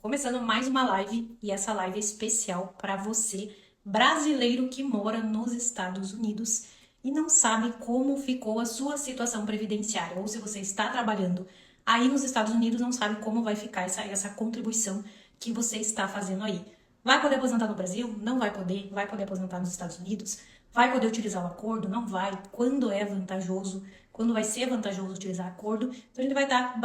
Começando mais uma live, e essa live é especial para você, brasileiro que mora nos Estados Unidos e não sabe como ficou a sua situação previdenciária, ou se você está trabalhando aí nos Estados Unidos, não sabe como vai ficar essa contribuição que você está fazendo aí. Vai poder aposentar no Brasil? Não vai poder. Vai poder aposentar nos Estados Unidos? Vai poder utilizar o acordo? Não vai. Quando é vantajoso? Quando vai ser vantajoso utilizar acordo? Então a gente vai estar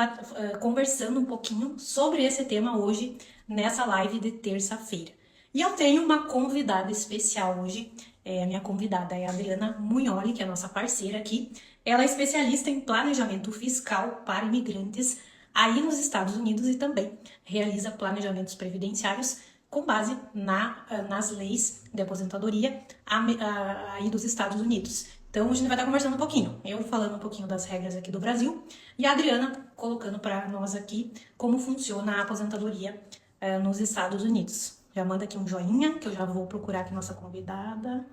conversando um pouquinho sobre esse tema hoje, nessa live de terça-feira. E eu tenho uma convidada especial hoje. A minha convidada é a Adriana Munholi, que é a nossa parceira aqui. Ela é especialista em planejamento fiscal para imigrantes aí nos Estados Unidos e também realiza planejamentos previdenciários com base nas leis de aposentadoria aí dos Estados Unidos. Então a gente vai estar conversando um pouquinho, eu falando um pouquinho das regras aqui do Brasil e a Adriana colocando para nós aqui como funciona a aposentadoria nos Estados Unidos. Já manda aqui um joinha, que eu já vou procurar aqui nossa convidada.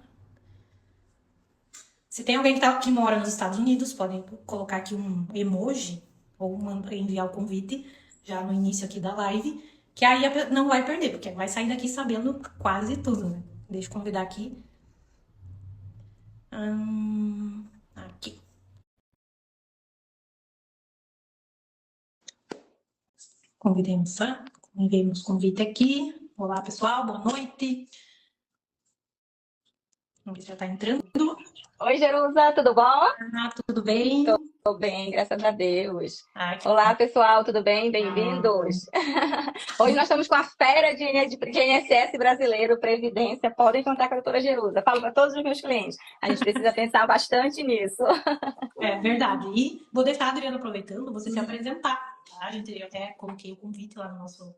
Se tem alguém que mora nos Estados Unidos, podem colocar aqui um emoji ou enviar o convite já no início aqui da live, que aí não vai perder, porque vai sair daqui sabendo quase tudo, né? Deixa eu convidar aqui. Aqui. Enviamos convite aqui. Olá, pessoal, boa noite. Vamos ver se já está entrando. Oi, Jerusa, tudo bom? Tudo bem? Tô bem, graças a Deus. Que Olá, pessoal, tudo bem? Bem-vindos. Hoje nós estamos com a fera de INSS brasileiro, Previdência. Podem contar com a doutora Jerusa. Falo para todos os meus clientes. A gente precisa pensar bastante nisso. É verdade. E vou deixar a Adriana aproveitando, você se apresentar, tá? Eu até coloquei o convite lá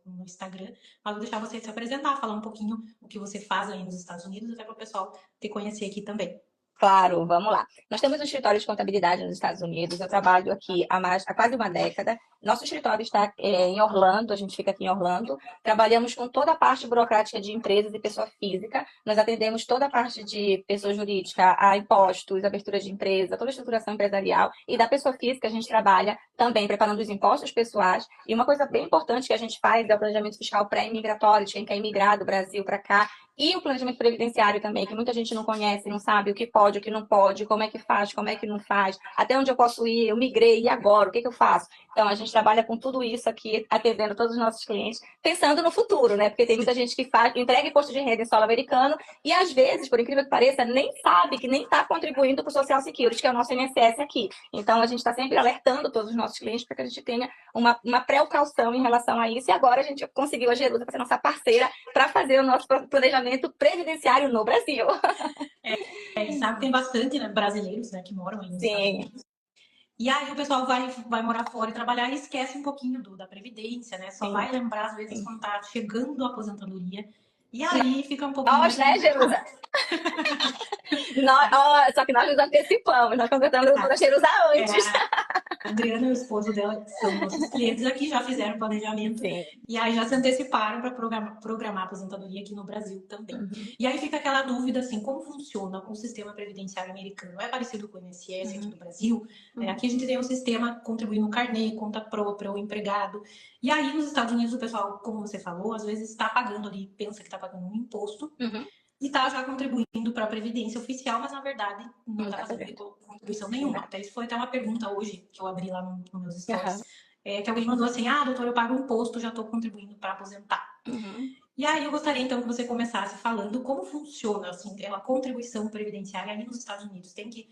no Instagram, mas vou deixar você se apresentar, falar um pouquinho o que você faz aí nos Estados Unidos, até para o pessoal te conhecer aqui também. Claro, vamos lá. Nós temos um escritório de contabilidade nos Estados Unidos. Eu trabalho aqui há quase uma década. Nosso escritório está em Orlando, a gente fica aqui em Orlando. Trabalhamos com toda a parte burocrática de empresas e pessoa física. Nós atendemos toda a parte de pessoa jurídica, a impostos, abertura de empresa, toda a estruturação empresarial. E da pessoa física, a gente trabalha também preparando os impostos pessoais. E uma coisa bem importante que a gente faz é o planejamento fiscal pré-imigratório, de quem quer imigrar do Brasil para cá. E o planejamento previdenciário também, que muita gente não conhece, não sabe o que pode, o que não pode, como é que faz, como é que não faz, até onde eu posso ir, eu migrei, e agora, o que eu faço? Então, a gente trabalha com tudo isso aqui, atendendo todos os nossos clientes, pensando no futuro, né? Porque tem muita gente que entrega imposto de renda em solo americano e, às vezes, por incrível que pareça, nem sabe que nem está contribuindo para o Social Security, que é o nosso INSS aqui. Então, a gente está sempre alertando todos os nossos clientes para que a gente tenha uma precaução em relação a isso. E agora a gente conseguiu a Jerusa para ser nossa parceira para fazer o nosso planejamento previdenciário no Brasil. Sabe que tem bastante, né, brasileiros, né, que moram aí nos Estados Sim. Unidos. E aí o pessoal vai morar fora e trabalhar e esquece um pouquinho da previdência, né? Só vai lembrar, às vezes, quando tá chegando a aposentadoria. E aí fica um pouquinho Nós, mais né, Jerusa? Só que nós nos antecipamos, nós contratamos a Jerusa antes. A Adriana e o esposo dela são nossos clientes aqui, já fizeram planejamento. Sim. E aí já se anteciparam para programar a aposentadoria aqui no Brasil também. E aí fica aquela dúvida, assim, como funciona o sistema previdenciário americano? É parecido com o INSS aqui do Brasil? Aqui a gente tem um sistema contribuindo no carnê, conta própria, o empregado. E aí nos Estados Unidos o pessoal, como você falou, às vezes está pagando ali, pensa que está pagando um imposto. E está já contribuindo para a Previdência Oficial, mas na verdade não está fazendo contribuição nenhuma. Até isso foi até uma pergunta hoje que eu abri lá nos meus stories. Que alguém mandou assim: doutor, eu pago um imposto, já estou contribuindo para aposentar. E aí eu gostaria então que você começasse falando como funciona assim, a contribuição previdenciária aí nos Estados Unidos. Tem que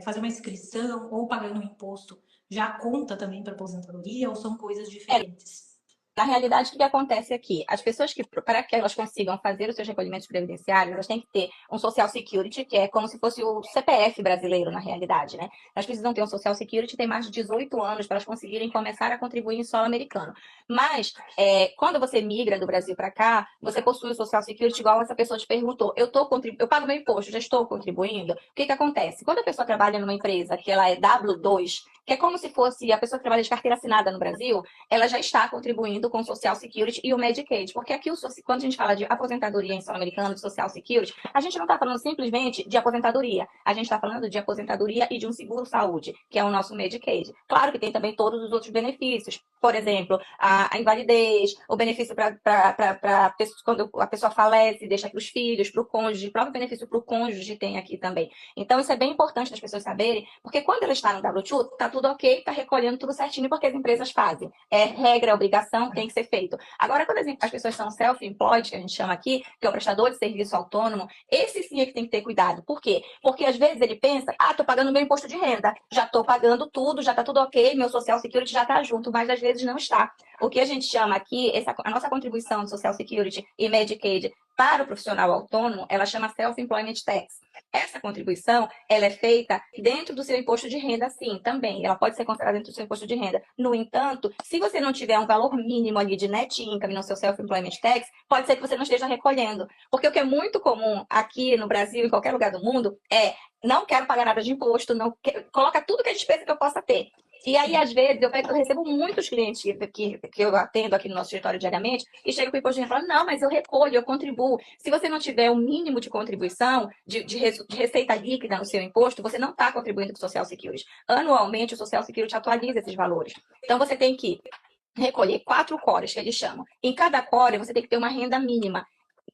fazer uma inscrição ou pagando um imposto já conta também para aposentadoria ou são coisas diferentes? Na realidade, o que acontece aqui? As pessoas para que elas consigam fazer os seus recolhimentos previdenciários, elas têm que ter um Social Security, que é como se fosse o CPF brasileiro, na realidade, né? Elas precisam ter um Social Security, tem mais de 18 anos para elas conseguirem começar a contribuir em solo americano. Mas, quando você migra do Brasil para cá, você possui o Social Security, igual essa pessoa te perguntou. Eu pago meu imposto, já estou contribuindo? O que acontece? Quando a pessoa trabalha numa empresa que ela é W2, que é como se fosse a pessoa que trabalha de carteira assinada no Brasil, ela já está contribuindo trabalhando com o Social Security e o Medicaid. Porque aqui, quando a gente fala de aposentadoria em solo americano, de Social Security, a gente não está falando simplesmente de aposentadoria. A gente está falando de aposentadoria e de um seguro-saúde, que é o nosso Medicaid. Claro que tem também todos os outros benefícios. Por exemplo, a invalidez, o benefício para quando a pessoa falece, deixa para os filhos, para o cônjuge, o próprio benefício para o cônjuge tem aqui também. Então, isso é bem importante das pessoas saberem, porque quando ela está no W2, está tudo ok, está recolhendo tudo certinho, porque as empresas fazem. É regra, é obrigação, tem que ser feito. Agora, quando as pessoas são self-employed, que a gente chama aqui, que é o prestador de serviço autônomo, esse sim é que tem que ter cuidado. Por quê? Porque às vezes ele pensa, estou pagando meu imposto de renda, já estou pagando tudo, já está tudo ok, meu Social Security já está junto, mas às vezes não está. O que a gente chama aqui, a nossa contribuição de Social Security e Medicaid para o profissional autônomo, ela chama Self-Employment Tax. Essa contribuição, ela é feita dentro do seu imposto de renda, sim, também. Ela pode ser considerada dentro do seu imposto de renda. No entanto, se você não tiver um valor mínimo ali de net income no seu Self-Employment Tax, pode ser que você não esteja recolhendo. Porque o que é muito comum aqui no Brasil, em qualquer lugar do mundo, é não quero pagar nada de imposto, coloca tudo que é despesa que eu possa ter. E aí, às vezes, eu recebo muitos clientes que eu atendo aqui no nosso escritório diariamente e chegam com o imposto de renda e falam, não, mas eu recolho, eu contribuo. Se você não tiver um mínimo de contribuição, de receita líquida no seu imposto, você não está contribuindo com o Social Security. Anualmente, o Social Security atualiza esses valores. Então, você tem que recolher 4 cores, que eles chamam. Em cada core, você tem que ter uma renda mínima.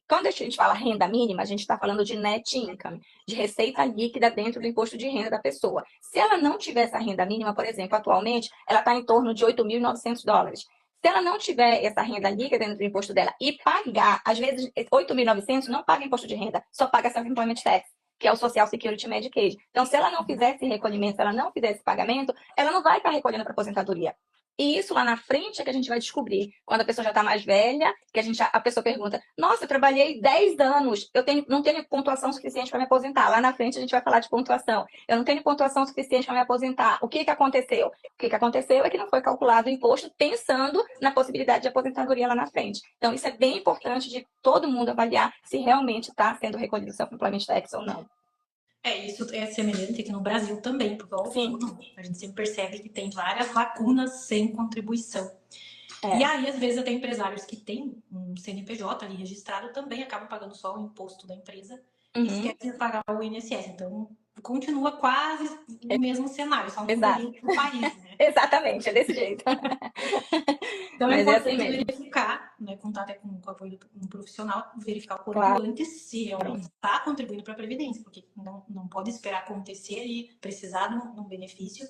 Quando a gente fala renda mínima, a gente está falando de net income, de receita líquida dentro do imposto de renda da pessoa. Se ela não tiver essa renda mínima, por exemplo, atualmente, ela está em torno de $8.900. Se ela não tiver essa renda líquida dentro do imposto dela e pagar, às vezes, 8.900 não paga imposto de renda, só paga Self-Employment Tax, que é o Social Security Medicaid. Então, se ela não fizer esse recolhimento, se ela não fizer esse pagamento, ela não vai estar recolhendo para aposentadoria. E isso lá na frente é que a gente vai descobrir. Quando a pessoa já está mais velha, que a pessoa pergunta, nossa, eu trabalhei 10 anos, não tenho pontuação suficiente para me aposentar. Lá na frente a gente vai falar de pontuação. Eu não tenho pontuação suficiente para me aposentar. O que aconteceu? O que aconteceu é que não foi calculado o imposto pensando na possibilidade de aposentadoria lá na frente. Então, isso é bem importante de todo mundo avaliar se realmente está sendo recolhido o Self-Employment Tax ou não. Isso é semelhante aqui no Brasil também, porque a gente sempre percebe que tem várias lacunas sem contribuição. E aí, às vezes, até empresários que têm um CNPJ ali registrado também acabam pagando só o imposto da empresa e esquecem de pagar o INSS. Então, continua quase o mesmo cenário, só muda o país, né? Exatamente, é desse jeito. Então, é importante verificar, né, contar até com o apoio de um profissional, verificar o quanto antes se realmente está contribuindo para a Previdência, porque não pode esperar acontecer e precisar de um benefício.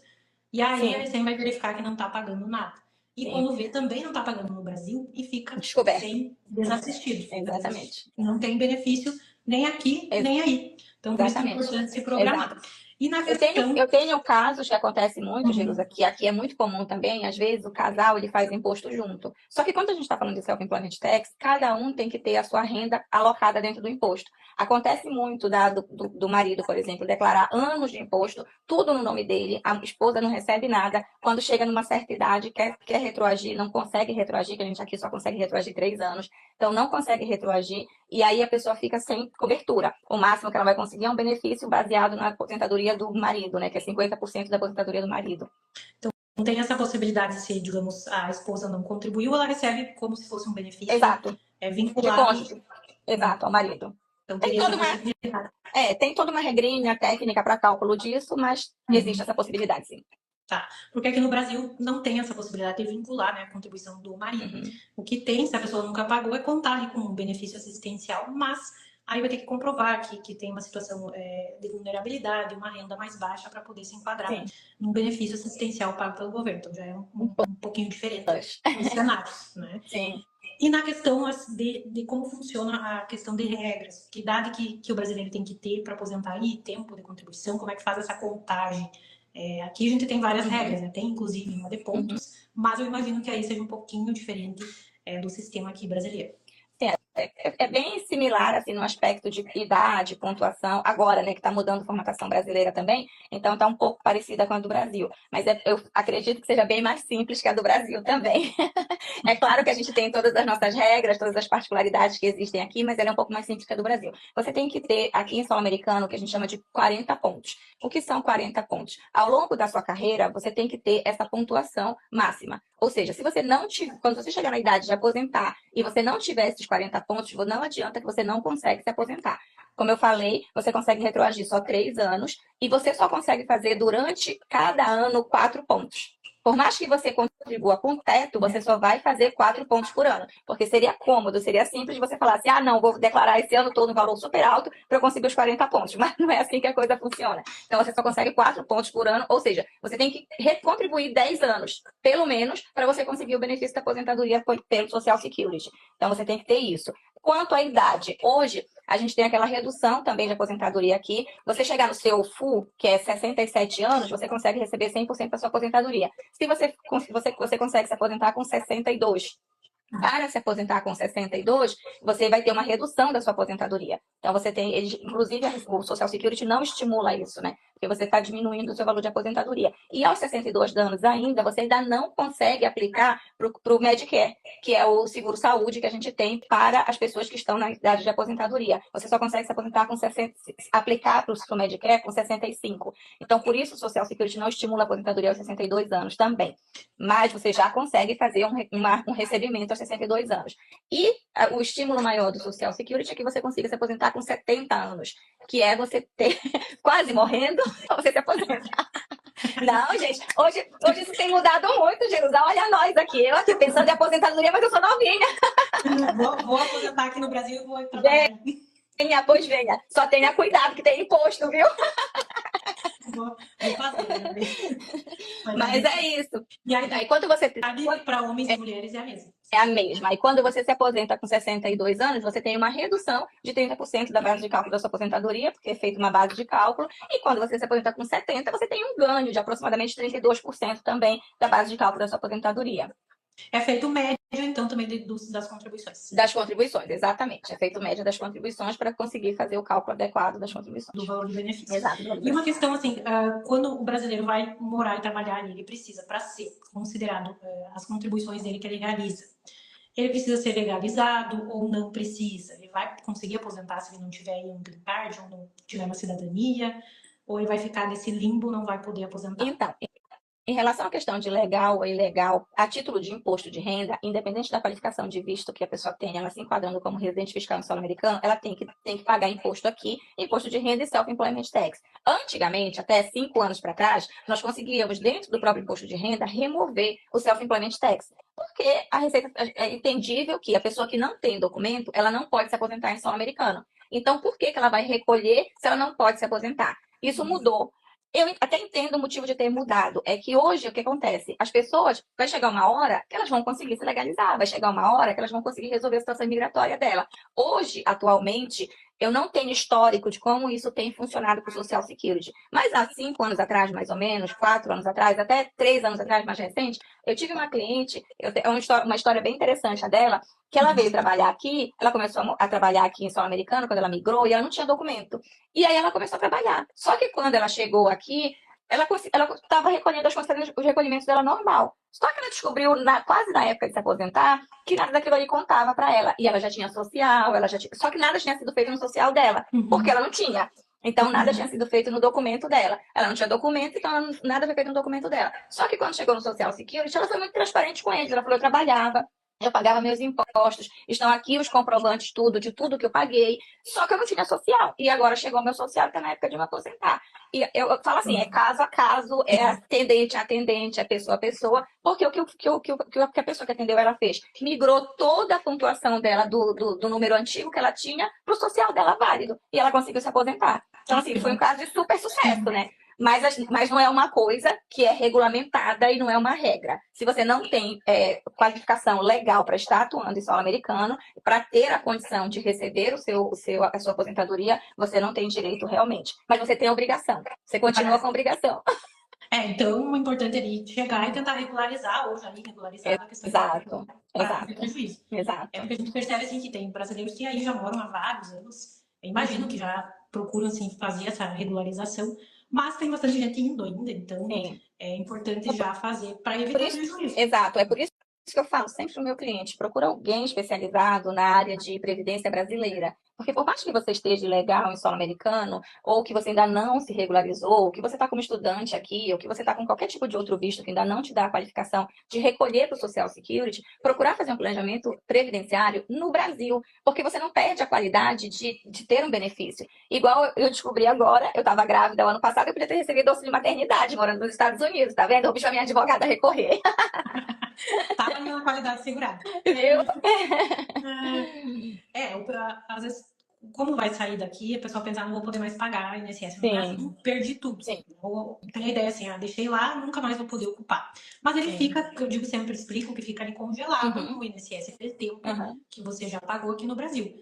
E aí, a recém vai verificar que não está pagando nada. E quando vê, também não está pagando no Brasil e fica sem desassistido. Exatamente. Não tem benefício nem aqui, nem aí. Então, por isso é importante se programar. E na questão... eu tenho casos que acontecem muito, Jerusa, que aqui é muito comum também, às vezes o casal ele faz imposto junto. Só que quando a gente está falando de Self-Employment Tax, cada um tem que ter a sua renda alocada dentro do imposto. Acontece muito do marido, por exemplo, declarar anos de imposto, tudo no nome dele, a esposa não recebe nada, quando chega numa certa idade, quer retroagir, não consegue retroagir, que a gente aqui só consegue retroagir 3 anos, então não consegue retroagir, e aí a pessoa fica sem cobertura. O máximo que ela vai conseguir é um benefício baseado na aposentadoria do marido, né, que é 50% da aposentadoria do marido. Então, não tem essa possibilidade de se, digamos, a esposa não contribuiu, ela recebe como se fosse um benefício vinculado. De cônjuge. Exato, ao marido. Então, tem toda uma regrinha técnica para cálculo disso, mas existe essa possibilidade, sim. Tá, porque aqui no Brasil não tem essa possibilidade de vincular, né, a contribuição do marido. O que tem, se a pessoa nunca pagou, é contar ali com um benefício assistencial, mas aí vai ter que comprovar que tem uma situação de vulnerabilidade, uma renda mais baixa para poder se enquadrar num benefício assistencial pago pelo governo. Então já é um pouquinho diferente os cenários, né? Sim. E na questão de como funciona a questão de regras, que idade que o brasileiro tem que ter para aposentar e tempo de contribuição, como é que faz essa contagem? Aqui a gente tem várias regras, né? Tem inclusive uma de pontos, mas eu imagino que aí seja um pouquinho diferente do sistema aqui brasileiro. é bem similar, assim, no aspecto de idade, pontuação, agora, né, que está mudando a formatação brasileira também, então está um pouco parecida com a do Brasil. Mas eu acredito que seja bem mais simples que a do Brasil também. É claro que a gente tem todas as nossas regras, todas as particularidades que existem aqui, mas ela é um pouco mais simples que a do Brasil. Você tem que ter, aqui em solo americano, o que a gente chama de 40 pontos. O que são 40 pontos? Ao longo da sua carreira, você tem que ter essa pontuação máxima. Ou seja, se você não tiver, quando você chegar na idade de aposentar e você não tiver esses 40 pontos, não adianta que você não consegue se aposentar. Como eu falei, você consegue retroagir só 3 anos e você só consegue fazer durante cada ano 4 pontos. Por mais que você contribua com teto, você só vai fazer 4 pontos por ano. Porque seria cômodo, seria simples você falar assim, ah, não, vou declarar esse ano todo um valor super alto para eu conseguir os 40 pontos. Mas não é assim que a coisa funciona. Então, você só consegue 4 pontos por ano, ou seja, você tem que contribuir 10 anos, pelo menos, para você conseguir o benefício da aposentadoria pelo Social Security. Então, você tem que ter isso. Quanto à idade, hoje a gente tem aquela redução também de aposentadoria aqui. Você chegar no seu FU, que é 67 anos, você consegue receber 100% da sua aposentadoria. Se você consegue se aposentar com 62. Para se aposentar com 62, você vai ter uma redução da sua aposentadoria. Então, você tem, inclusive, o Social Security não estimula isso, né? Porque você está diminuindo o seu valor de aposentadoria. E aos 62 anos ainda, você ainda não consegue aplicar para o Medicare, que é o seguro-saúde que a gente tem para as pessoas que estão na idade de aposentadoria. Você só consegue se aposentar com 60, aplicar para o Medicare com 65. Então, por isso, o Social Security não estimula a aposentadoria aos 62 anos também. Mas você já consegue fazer um recebimento aos 62 anos. E o estímulo maior do Social Security é que você consiga se aposentar com 70 anos, que é você ter quase morrendo, você se aposentar. Não, gente, hoje isso tem mudado muito, Jesus. Olha nós aqui, eu aqui pensando em aposentadoria, mas eu sou novinha. Vou aposentar aqui no Brasil e vou trabalhar. Venha, pois venha. Só tenha cuidado que tem imposto, viu? Vou fazer, né? Mas é isso. E aí, quando você para homens e mulheres é a mesma. É a mesma. E quando você se aposenta com 62 anos, você tem uma redução de 30% da base de cálculo da sua aposentadoria, porque é feita uma base de cálculo. E quando você se aposenta com 70, você tem um ganho de aproximadamente 32% também da base de cálculo da sua aposentadoria. É feito médio, então, também das contribuições. Das contribuições, exatamente. É feito média das contribuições para conseguir fazer o cálculo adequado das contribuições. Do valor do benefício. Exato. E uma questão, assim, quando o brasileiro vai morar e trabalhar ali, ele precisa, para ser considerado as contribuições dele que ele realiza, ele precisa ser legalizado ou não precisa? Ele vai conseguir aposentar se ele não tiver um green card ou não tiver uma cidadania? Ou ele vai ficar nesse limbo, não vai poder aposentar? Então, em relação à questão de legal ou ilegal, a título de imposto de renda, independente da qualificação de visto que a pessoa tenha, ela se enquadrando como residente fiscal em solo americano, ela tem que pagar imposto aqui, imposto de renda e self-employment tax. Antigamente, até 5 anos para trás, nós conseguíamos, dentro do próprio imposto de renda, remover o self-employment tax. Porque a Receita é entendível que a pessoa que não tem documento, ela não pode se aposentar em solo americano. Então, por que ela vai recolher se ela não pode se aposentar? Isso mudou. Eu até entendo o motivo de ter mudado. É que hoje o que acontece? As pessoas, vai chegar uma hora que elas vão conseguir se legalizar, vai chegar uma hora que elas vão conseguir resolver a situação migratória dela. Hoje, atualmente, eu não tenho histórico de como isso tem funcionado com o Social Security. Mas há 5 anos atrás, mais ou menos, 4 anos atrás, até 3 anos atrás, mais recente, eu tive uma cliente, é uma história bem interessante a dela, que ela veio trabalhar aqui, ela começou a trabalhar aqui em solo americano, quando ela migrou, e ela não tinha documento. E aí ela começou a trabalhar. Só que quando ela chegou aqui, ela estava recolhendo os recolhimentos dela normal. Só que ela descobriu, quase na época de se aposentar, que nada daquilo ali contava para ela. E ela já tinha social, só que nada tinha sido feito no social dela, porque ela não tinha. Então, nada tinha sido feito no documento dela. Ela não tinha documento, então nada foi feito no documento dela. Só que quando chegou no Social Security, ela foi muito transparente com eles. Ela falou, eu trabalhava, eu pagava meus impostos, estão aqui os comprovantes de tudo que eu paguei, só que eu não tinha social. E agora chegou o meu social, que é na época de me aposentar. E eu falo assim, é caso a caso, é atendente a atendente, é pessoa a pessoa, porque o que a pessoa que atendeu ela fez? Migrou toda a pontuação dela do número antigo que ela tinha para o social dela válido. E ela conseguiu se aposentar. Então, assim, foi um caso de super sucesso, né? Mas não é uma coisa que é regulamentada e não é uma regra. Se você não tem qualificação legal para estar atuando em solo americano, para ter a condição de receber a sua aposentadoria, você não tem direito realmente. Mas você tem a obrigação. Você continua com a obrigação. Então o importante é chegar e tentar regularizar, ou já ir regularizar a questão Exato, para não ter exato, prejuízo. É exato. porque a gente percebe assim que tem brasileiros que aí já moram há vários anos. Eu imagino que Uhum. já procuram assim fazer essa regularização, mas tem bastante gente indo ainda, então Sim. é importante já fazer para Por evitar isso, prejuízo. exato, é por isso que eu falo sempre para o meu cliente, procura alguém especializado na área de previdência brasileira. Porque por mais que você esteja ilegal em solo americano, ou que você ainda não se regularizou, ou que você está como estudante aqui, ou que você está com qualquer tipo de outro visto que ainda não te dá a qualificação de recolher para o Social Security, procurar fazer um planejamento previdenciário no Brasil, porque você não perde a qualidade de ter um benefício. Igual eu descobri agora, eu estava grávida o ano passado, eu podia ter recebido auxílio maternidade morando nos Estados Unidos, tá vendo? Eu vou a minha advogada recorrer. Tava ali na qualidade segurada. Viu? Às vezes, como vai sair daqui, a pessoa pensa, não vou poder mais pagar INSS no Sim, Brasil, perdi tudo. sim, Ou tem a ideia assim, deixei lá, nunca mais vou poder ocupar. Mas ele sim. fica, eu digo sempre, explico que fica ali congelado Uhum, no INSS aquele tempo uhum, que você já pagou aqui no Brasil.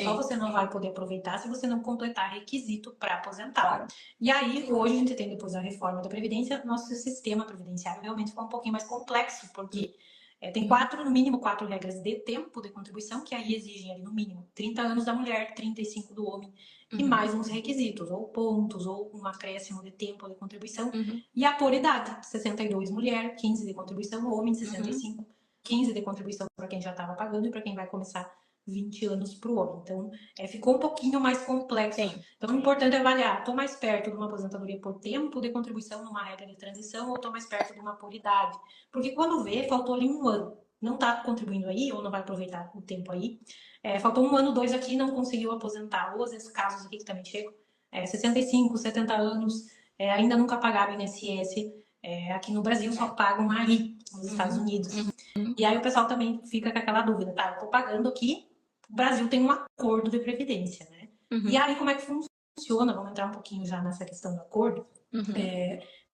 Só sim, você não vai poder aproveitar se você não completar requisito para aposentar. claro. E aí, hoje, a gente tem, depois da reforma da Previdência, nosso sistema previdenciário realmente ficou um pouquinho mais complexo, porque tem no mínimo quatro regras de tempo de contribuição, que aí exigem ali no mínimo 30 anos da mulher, 35 do homem, e Uhum, mais uns requisitos, ou pontos, ou um acréscimo de tempo de contribuição, uhum, e a por idade, 62 mulher, 15 de contribuição, homem, uhum, 65, 15 de contribuição para quem já estava pagando e para quem vai começar 20 anos para o homem. Então, ficou um pouquinho mais complexo. sim. Então, o importante é avaliar, estou mais perto de uma aposentadoria por tempo de contribuição numa regra de transição ou estou mais perto de uma por idade? Porque quando vê, faltou ali um ano. Não está contribuindo aí, ou não vai aproveitar o tempo aí. Faltou um ano, dois aqui, não conseguiu aposentar. Ou às vezes casos aqui que também chegam, 65, 70 anos, ainda nunca pagaram INSS. Aqui no Brasil só pagam aí, nos Estados Uhum, Unidos. uhum, E aí o pessoal também fica com aquela dúvida, tá? Eu estou pagando aqui, o Brasil tem um acordo de previdência, né? E uhum, aí como é que funciona? Vamos entrar um pouquinho já nessa questão do acordo. uhum,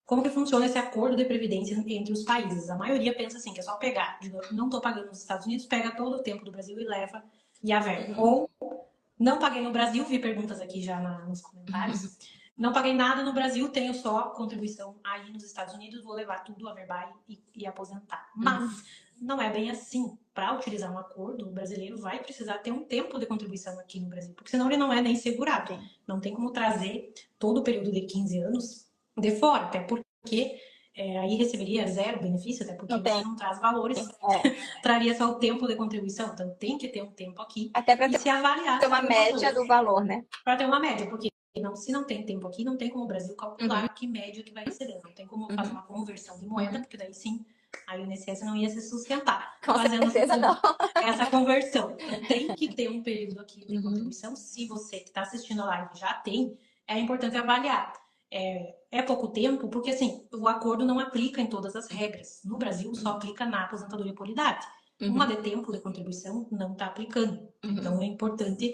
Como que funciona esse acordo de previdência entre os países? A maioria pensa assim, que é só pegar, não estou pagando nos Estados Unidos, pega todo o tempo do Brasil e leva e a verba. uhum, Ou não paguei no Brasil, vi perguntas aqui já nos uhum. comentários. Não paguei nada no Brasil, tenho só contribuição aí nos Estados Unidos, vou levar tudo a verbar e aposentar. Uhum. Mas não é bem assim. Para utilizar um acordo, o brasileiro vai precisar ter um tempo de contribuição aqui no Brasil, porque senão ele não é nem segurado. Sim. Não tem como trazer todo o período de 15 anos de fora, até porque aí receberia zero benefício, até porque Não você tem. não traz valores, É. traria só o tempo de contribuição. Então tem que ter um tempo aqui Até para e se avaliar ter se é uma bom valor média do valor, né? para ter uma média, porque se não tem tempo aqui, não tem como o Brasil Uhum, calcular que média que vai receber. Não tem como fazer uhum, uma conversão de moeda, uhum. porque daí sim, a INSS não ia se sustentar Com fazendo certeza não. essa conversão. Então tem que ter um período aqui de Uhum, contribuição. Se você que está assistindo a live já tem, é importante avaliar. É pouco tempo, porque assim, o acordo não aplica em todas as regras. No Brasil, só uhum, aplica na aposentadoria por idade. Uma uhum, de tempo de contribuição não está aplicando. uhum. Então é importante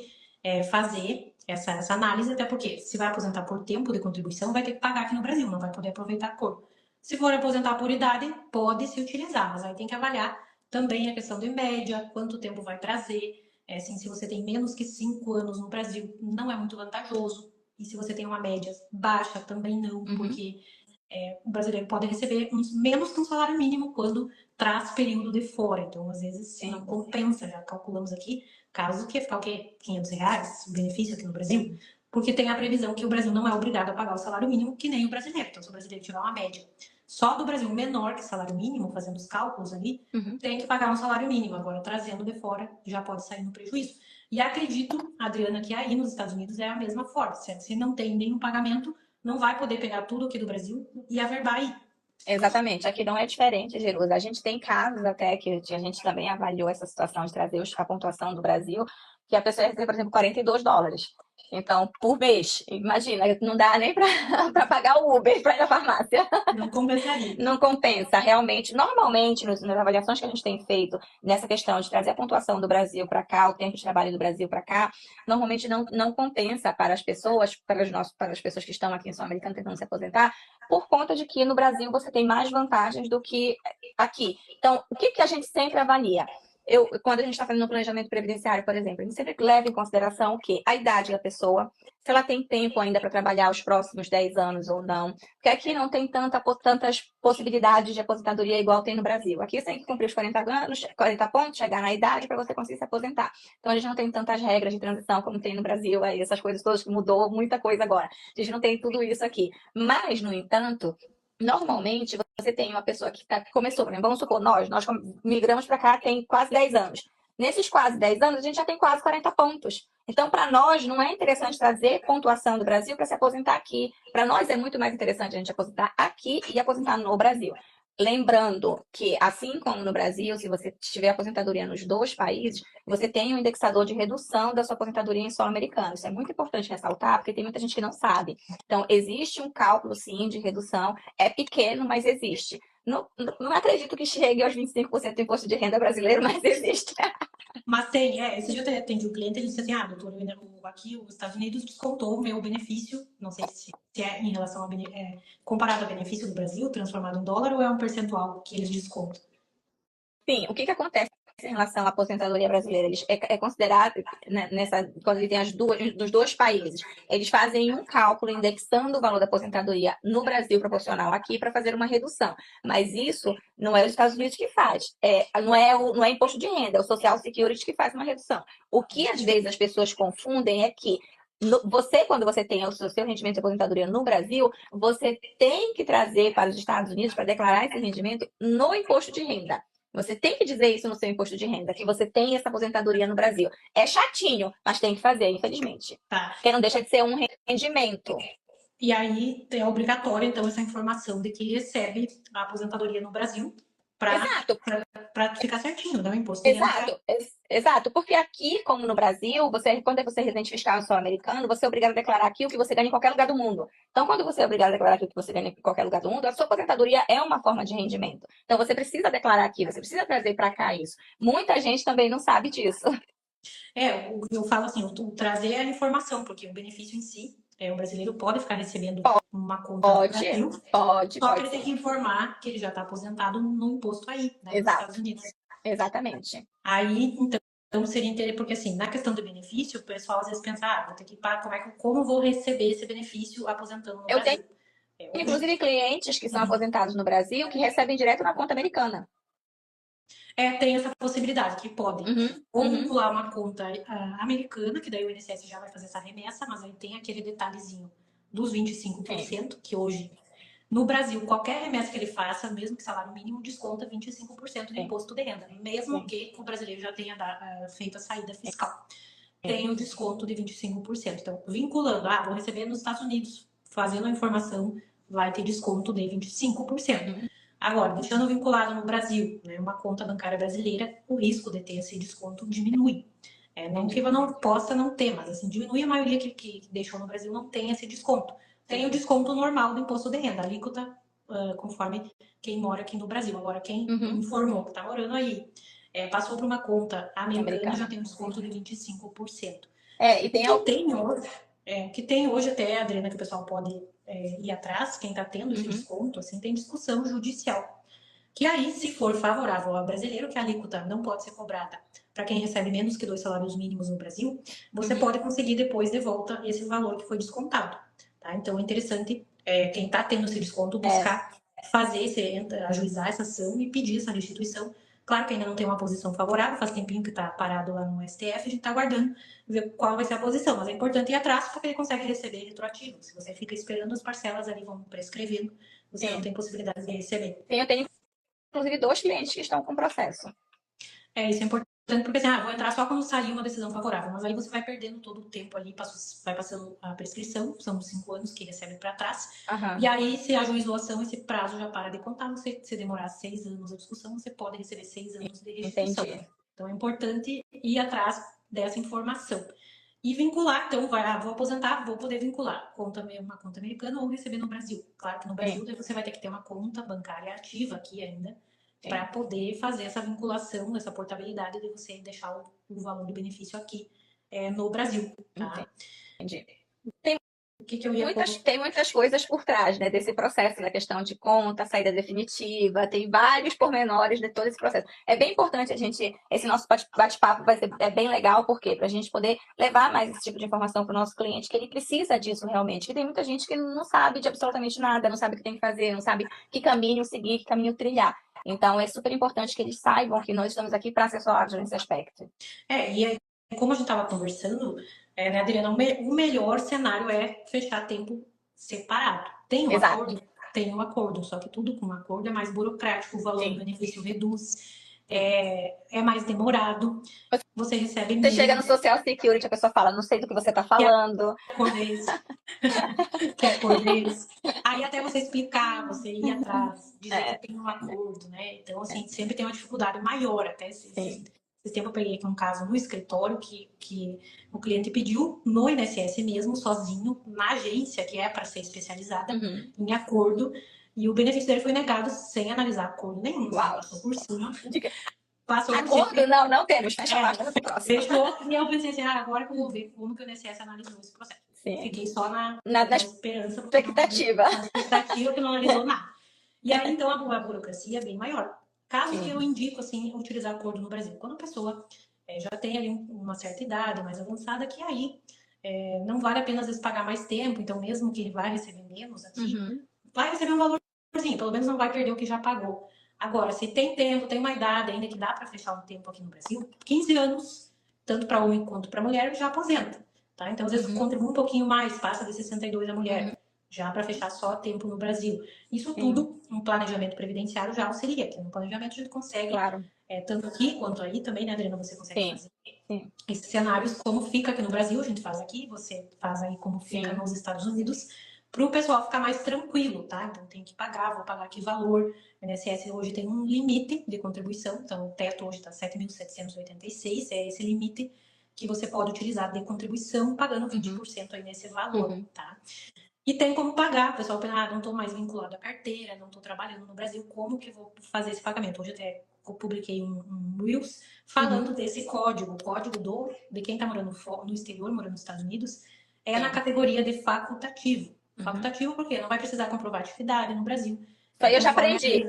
fazer essa análise, até porque se vai aposentar por tempo de contribuição, vai ter que pagar aqui no Brasil, não vai poder aproveitar a cor. Se for aposentar por idade, pode se utilizar, mas aí tem que avaliar também a questão de média, quanto tempo vai trazer. Assim, se você tem menos que 5 anos no Brasil, não é muito vantajoso. E se você tem uma média baixa, também não, Uhum. porque o brasileiro pode receber menos que um salário mínimo quando traz período de fora. Então, às vezes, não Sim, compensa, já calculamos aqui, caso que ficar o quê? R$ 500 o benefício aqui no Brasil, sim. porque tem a previsão que o Brasil não é obrigado a pagar o salário mínimo, que nem o brasileiro. Então, se o brasileiro tiver uma média só do Brasil menor que salário mínimo, fazendo os cálculos ali, Uhum. tem que pagar um salário mínimo. Agora, trazendo de fora, já pode sair no prejuízo. E acredito, Adriana, que aí nos Estados Unidos é a mesma forma. Se não tem nenhum pagamento, não vai poder pegar tudo aqui do Brasil e averbar aí. Exatamente, aqui não é diferente, Jerusa. A gente tem casos até que a gente também avaliou essa situação de trazer a pontuação do Brasil, que a pessoa recebe, por exemplo, US$ 42. Então, por mês, imagina, não dá nem para pagar o Uber para ir na farmácia. Não compensaria. Não compensa, realmente. Normalmente, nas avaliações que a gente tem feito nessa questão de trazer a pontuação do Brasil para cá, o tempo de trabalho do Brasil para cá, normalmente não compensa para as pessoas, para as pessoas que estão aqui em Sul-Americana tentando se aposentar, por conta de que no Brasil você tem mais vantagens do que aqui. Então, o que a gente sempre avalia? Quando a gente está fazendo um planejamento previdenciário, por exemplo, a gente sempre leva em consideração o quê? A idade da pessoa, se ela tem tempo ainda para trabalhar os próximos 10 anos ou não. Porque aqui não tem tantas possibilidades de aposentadoria igual tem no Brasil. Aqui você tem que cumprir os 40 anos, 40 pontos, chegar na idade para você conseguir se aposentar. Então a gente não tem tantas regras de transição como tem no Brasil, aí essas coisas todas que mudou, muita coisa agora. A gente não tem tudo isso aqui. Mas, no entanto, normalmente você tem uma pessoa que começou, por exemplo, vamos supor, nós migramos para cá tem quase 10 anos. Nesses quase 10 anos, a gente já tem quase 40 pontos. Então, para nós, não é interessante trazer pontuação do Brasil para se aposentar aqui. Para nós, é muito mais interessante a gente aposentar aqui e aposentar no Brasil. Lembrando que, assim como no Brasil, se você tiver aposentadoria nos dois países, você tem um indexador de redução da sua aposentadoria em solo americano. Isso é muito importante ressaltar, porque tem muita gente que não sabe. Então, existe um cálculo, sim, de redução. É pequeno, mas existe. Não acredito que chegue aos 25% do imposto de renda brasileiro, mas existe. Mas tem, esse dia eu atendi um cliente, ele disse assim, doutor, aqui os Estados Unidos descontou o meu benefício, não sei se é em relação comparado ao benefício do Brasil, transformado em dólar, ou é um percentual que eles descontam? Sim, o que acontece em relação à aposentadoria brasileira? É considerado, né, quando ele tem dos dois países, eles fazem um cálculo indexando o valor da aposentadoria no Brasil proporcional aqui para fazer uma redução. Mas isso não é os Estados Unidos que faz. Não é imposto de renda, é o Social Security que faz uma redução. O que às vezes as pessoas confundem é que quando você tem o seu rendimento de aposentadoria no Brasil, você tem que trazer para os Estados Unidos para declarar esse rendimento no imposto de renda. Você tem que dizer isso no seu imposto de renda, que você tem essa aposentadoria no Brasil. É chatinho, mas tem que fazer, infelizmente. Tá. Porque não deixa de ser um rendimento. E aí é obrigatório, então, essa informação de que recebe a aposentadoria no Brasil para ficar certinho, né? O imposto de renda. Exato, porque aqui, como no Brasil, quando você é residente fiscal sul-americano, você é obrigado a declarar aqui o que você ganha em qualquer lugar do mundo. Então, quando você é obrigado a declarar aqui o que você ganha em qualquer lugar do mundo, a sua aposentadoria é uma forma de rendimento. Então, você precisa declarar aqui, você precisa trazer para cá isso. Muita gente também não sabe disso. Eu falo assim, trazer a informação, porque o benefício em si, o brasileiro pode ficar recebendo uma conta no Brasil, só que ele tem que informar que ele já está aposentado no imposto aí, né, nos Estados Unidos. Exatamente. Aí, então seria interessante, porque assim, na questão do benefício, o pessoal às vezes pensa, vou ter que pagar, como vou receber esse benefício aposentando no Brasil? Inclusive, clientes que são aposentados no Brasil que recebem direto na conta americana. Tem essa possibilidade, que pode ou vincular uma conta americana, que daí o INSS já vai fazer essa remessa, mas aí tem aquele detalhezinho dos 25%, que hoje, no Brasil, qualquer remessa que ele faça, mesmo que salário mínimo, desconta 25% do imposto de renda, mesmo que o brasileiro já tenha feito a saída fiscal. Tem o desconto de 25%. Então, vinculando, vou receber nos Estados Unidos, fazendo a informação, vai ter desconto de 25%. Agora, deixando vinculado no Brasil, né, uma conta bancária brasileira, o risco de ter esse desconto diminui. Não que eu não possa não ter, mas assim, diminui. A maioria que deixou no Brasil não tem esse desconto. Tem o desconto normal do imposto de renda, alíquota conforme quem mora aqui no Brasil. Agora, quem informou que está morando aí, passou por uma conta americana, já tem um desconto de 25%. E que tem hoje até, Adriana, que o pessoal pode ir atrás, quem está tendo esse desconto, assim, tem discussão judicial. Que aí, se for favorável ao brasileiro, que a alíquota não pode ser cobrada para quem recebe menos que 2 salários mínimos no Brasil, você pode conseguir depois de volta esse valor que foi descontado. Tá? Então, é interessante quem está tendo esse desconto buscar ajuizar essa ação e pedir essa restituição. Claro que ainda não tem uma posição favorável, faz tempinho que está parado lá no STF, a gente está aguardando ver qual vai ser a posição, mas é importante ir atrás porque ele consegue receber retroativo. Se você fica esperando, as parcelas ali vão prescrevendo, você não tem possibilidade de receber. Eu tenho, inclusive, 2 clientes que estão com processo. Isso é importante porque assim, vou entrar só quando sair uma decisão favorável, mas aí você vai perdendo todo o tempo ali, vai passando a prescrição, são 5 anos que recebe para trás, e aí se ajuizou a ação, esse prazo já para de contar, se demorar 6 anos a discussão, você pode receber 6 anos de restituição. Entendi. Então é importante ir atrás dessa informação. E vincular, então, vou aposentar, vou poder vincular uma conta americana ou receber no Brasil. Claro que no Brasil você vai ter que ter uma conta bancária ativa aqui ainda, para poder fazer essa vinculação, essa portabilidade de você deixar o valor do benefício aqui no Brasil. Tá? Entendi. Tem O que que eu ia colocar? Tem muitas coisas por trás, né, desse processo, da questão de conta, saída definitiva, tem vários pormenores de todo esse processo. É bem importante esse nosso bate-papo vai ser bem legal, porque para a gente poder levar mais esse tipo de informação para o nosso cliente, que ele precisa disso realmente. Que tem muita gente que não sabe de absolutamente nada, não sabe o que tem que fazer, não sabe que caminho seguir, que caminho trilhar. Então, é super importante que eles saibam que nós estamos aqui para assessorá-los nesse aspecto. E aí, como a gente estava conversando, né, Adriana, o melhor cenário é fechar tempo separado. Tem um Exato. acordo? Tem um acordo, só que tudo com um acordo é mais burocrático, o valor do Sim. benefício reduz, é mais demorado, você recebe Você chega no menos. Social Security, a pessoa fala, não sei do que você está falando. Por vez, que é por vez. Aí até você explicar, você ir atrás, dizer que tem um acordo, né? Então, assim, sempre tem uma dificuldade maior. Até esse tempo eu peguei aqui um caso no escritório que o cliente pediu no INSS mesmo, sozinho, na agência, que é para ser especializada, em acordo, e o benefício dele foi negado sem analisar acordo nenhum. Uau. Passou por cima. Passou por Acordo? cima. Não temos. Fecha a página pro próximo. Fechou. E eu pensei assim, agora que eu vou ver como que o INSS analisou esse processo. Sim. Fiquei só na esperança. Expectativa. Na expectativa que não analisou nada. E aí, então, a burocracia é bem maior. Caso que eu indico, assim, utilizar acordo no Brasil. Quando a pessoa já tem ali uma certa idade mais avançada, que aí não vale a pena, às vezes, pagar mais tempo. Então, mesmo que ele vai receber menos aqui, vai receber um valorzinho. Pelo menos não vai perder o que já pagou. Agora, se tem tempo, tem uma idade ainda que dá para fechar um tempo aqui no Brasil, 15 anos, tanto para homem quanto para mulher, já aposenta. Tá? Então, às vezes, contribui um pouquinho mais, passa de 62 a mulher, já para fechar só tempo no Brasil. Isso tudo, um planejamento previdenciário já auxilia, que no planejamento a gente consegue, tanto aqui quanto aí também, né, Adriana, você consegue fazer esses cenários, como fica aqui no Brasil, a gente faz aqui, você faz aí como fica nos Estados Unidos, para o pessoal ficar mais tranquilo, tá? Então tem que pagar, vou pagar que valor. O INSS hoje tem um limite de contribuição, então o teto hoje está 7.786, é esse limite que você pode utilizar de contribuição, pagando 20% aí nesse valor, tá? E tem como pagar, o pessoal pensa, não estou mais vinculado à carteira, não estou trabalhando no Brasil, como que eu vou fazer esse pagamento? Hoje até eu publiquei um Reels falando desse código, o código de quem está morando no exterior, morando nos Estados Unidos, é na categoria de facultativo. Facultativo porque não vai precisar comprovar atividade no Brasil. Isso aí eu já aprendi.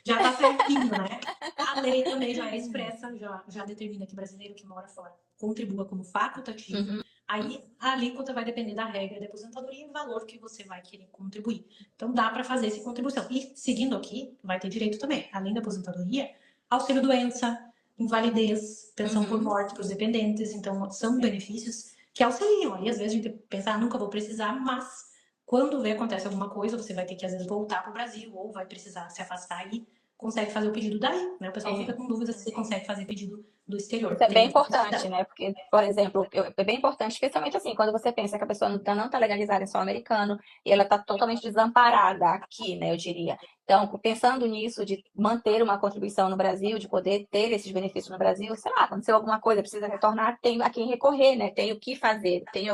Já está certinho, né? A lei também já é expressa, já determina que brasileiro que mora fora contribua como facultativo. Aí a alíquota vai depender da regra de aposentadoria e o valor que você vai querer contribuir. Então dá para fazer essa contribuição. E seguindo aqui, vai ter direito também, além da aposentadoria, auxílio doença, invalidez, pensão por morte para os dependentes. Então são benefícios que auxiliam. Aí às vezes a gente pensa, nunca vou precisar, mas quando acontece alguma coisa, você vai ter que às vezes voltar para o Brasil ou vai precisar se afastar e consegue fazer o pedido daí, né? O pessoal fica com dúvida se você consegue fazer pedido do exterior. Isso é bem importante, né? Porque, por exemplo, é bem importante, especialmente assim, quando você pensa que a pessoa não está legalizada em solo americano e ela está totalmente desamparada aqui, né? Eu diria. Então, pensando nisso, de manter uma contribuição no Brasil, de poder ter esses benefícios no Brasil, sei lá, aconteceu alguma coisa, precisa retornar, tem a quem recorrer, né? Tem o que fazer, tem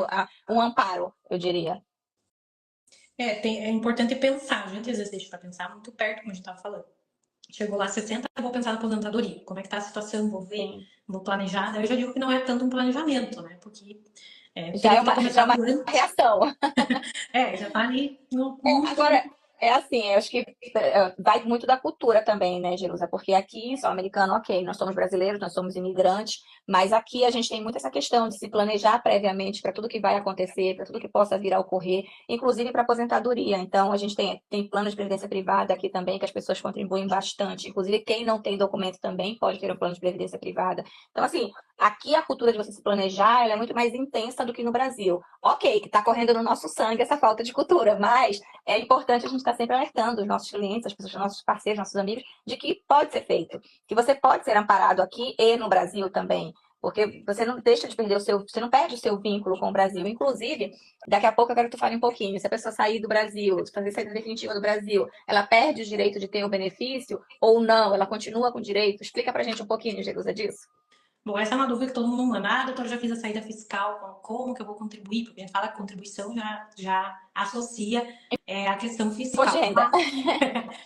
um amparo, eu diria. É importante pensar, a gente às vezes deixa para pensar muito perto, como a gente estava falando. Chegou lá 60, eu vou pensar na aposentadoria. Como é que tá a situação? Vou ver, vou planejar. Daí eu já digo que não é tanto um planejamento, né? Porque já é uma reação. Já tá ali no. Agora, é assim, eu acho que vai muito da cultura também, né, Jerusa? Porque aqui, só americano, ok, nós somos brasileiros, nós somos imigrantes, mas aqui a gente tem muito essa questão de se planejar previamente para tudo que vai acontecer, para tudo que possa vir a ocorrer, inclusive para aposentadoria. Então, a gente tem plano de previdência privada aqui também, que as pessoas contribuem bastante. Inclusive, quem não tem documento também pode ter um plano de previdência privada. Então, assim, aqui a cultura de você se planejar ela é muito mais intensa do que no Brasil. Ok, que está correndo no nosso sangue essa falta de cultura, mas é importante a gente estar sempre alertando os nossos clientes, as pessoas, nossos parceiros, nossos amigos, de que pode ser feito, que você pode ser amparado aqui e no Brasil também, porque você não deixa de perder você não perde o seu vínculo com o Brasil. Inclusive, daqui a pouco eu quero que tu fale um pouquinho, se a pessoa sair do Brasil, fazer saída definitiva do Brasil, ela perde o direito de ter o benefício ou não, ela continua com o direito? Explica pra gente um pouquinho, Jerusa, disso. Bom, essa é uma dúvida que todo mundo manda. Doutor, já fiz a saída fiscal, como que eu vou contribuir? Porque a gente fala que contribuição já associa a questão fiscal. Imposto de renda.